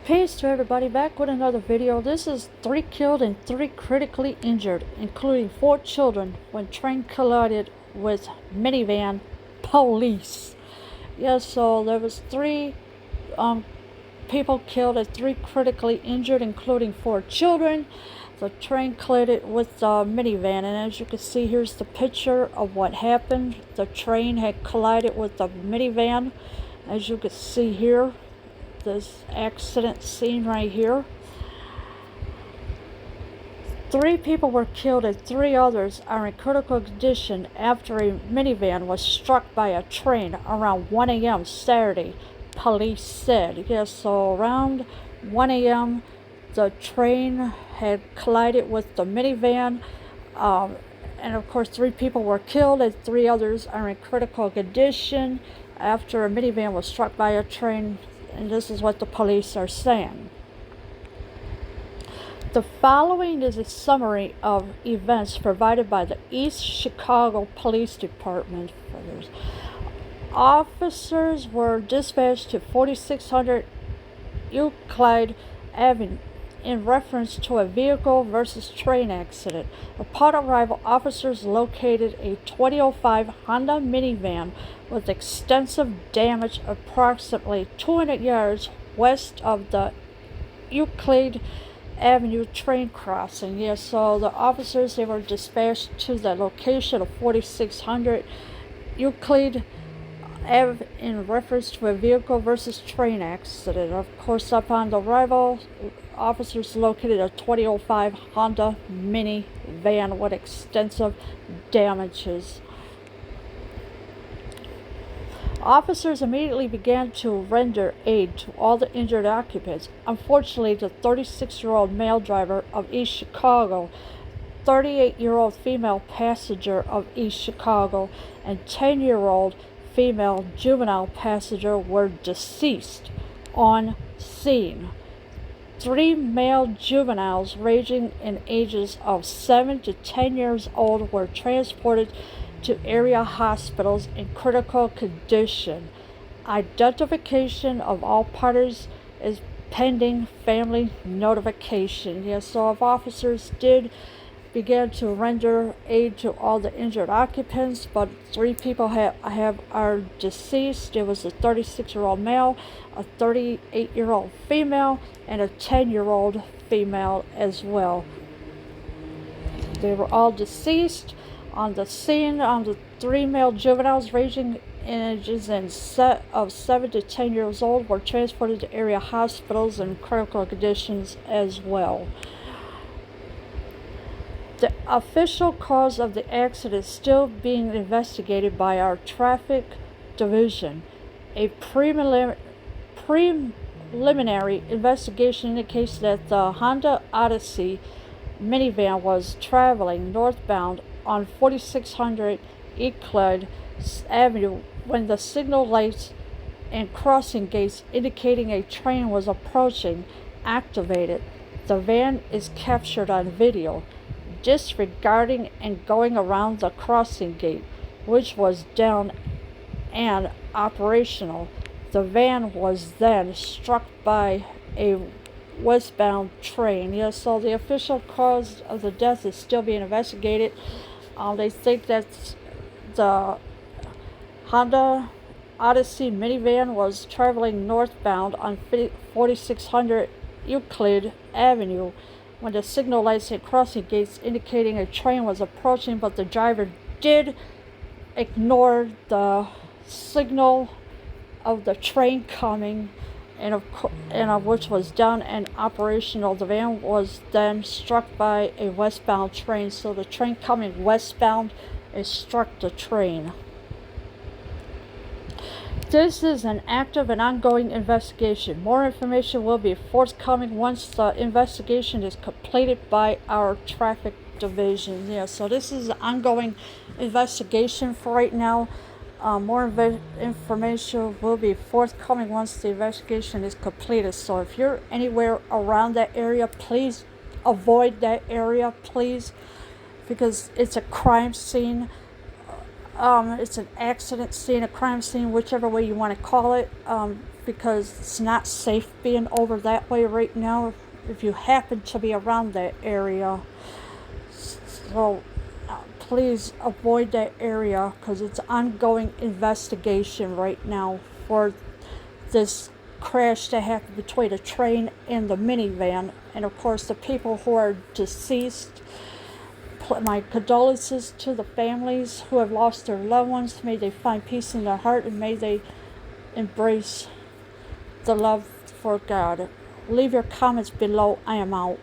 Peace to everybody, back with another video. This is 3 killed and 3 critically injured, including 4 children when train collided with minivan police. Yes, so there was 3 people killed and 3 critically injured, including 4 children. The train collided with the minivan, and as you can see, here's the picture of what happened. The train had collided with the minivan, as you can see here. This accident scene right here. 3 people were killed and 3 others are in critical condition after a minivan was struck by a train around 1 a.m. Saturday, police said. Yes, so around 1 a.m. the train had collided with the minivan, and of course 3 people were killed and 3 others are in critical condition after a minivan was struck by a train. And this is what the police are saying. The following is a summary of events provided by the East Chicago Police Department. Officers were dispatched to 4600 Euclid Avenue in reference to a vehicle versus train accident. Upon arrival, officers located a 2005 Honda minivan with extensive damage approximately 200 yards west of the Euclid Avenue train crossing. Yes, so the officers, they were dispatched to the location of 4600 Euclid Ave in reference to a vehicle versus train accident. Of course, upon the arrival, officers located a 2005 Honda minivan with extensive damages. Officers immediately began to render aid to all the injured occupants. Unfortunately, the 36-year-old male driver of East Chicago, 38-year-old female passenger of East Chicago, and 10-year-old female juvenile passenger were deceased on scene. 3 male juveniles ranging in ages of 7 to 10 years old were transported to area hospitals in critical condition. Identification of all parties is pending family notification. Yes, so if officers did begin to render aid to all the injured occupants, but 3 people are deceased. It was a 36-year-old male, a 38-year-old female, and a 10-year-old female as well. They were all deceased. On the scene, the 3 male juveniles ranging in ages of 7 to 10 years old were transported to area hospitals in critical conditions as well. The official cause of the accident is still being investigated by our traffic division. A preliminary investigation indicates that the Honda Odyssey minivan was traveling northbound on 4600 Euclid Avenue when the signal lights and crossing gates indicating a train was approaching activated. The van is captured on video, disregarding and going around the crossing gate, which was down and operational. The van was then struck by a westbound train. Yes, so the official cause of the death is still being investigated. They think that the Honda Odyssey minivan was traveling northbound on 4600 Euclid Avenue when the signal lights and crossing gates indicating a train was approaching, but the driver did ignore the signal of the train coming, and of which was down and operational. The van was then struck by a westbound train, so the train coming westbound struck the train. This is an active and ongoing investigation. More information will be forthcoming once the investigation is completed by our traffic division. Yeah, so this is an ongoing investigation for right now. More information will be forthcoming once the investigation is completed. So if you're anywhere around that area, please avoid that area, please, because it's a crime scene. It's an accident scene, a crime scene, whichever way you want to call it, because it's not safe being over that way right now if you happen to be around that area. So please avoid that area because it's ongoing investigation right now for this crash that happened between a train and the minivan. And of course, the people who are deceased, my condolences to the families who have lost their loved ones. May they find peace in their heart and may they embrace the love for God. Leave your comments below. I am out.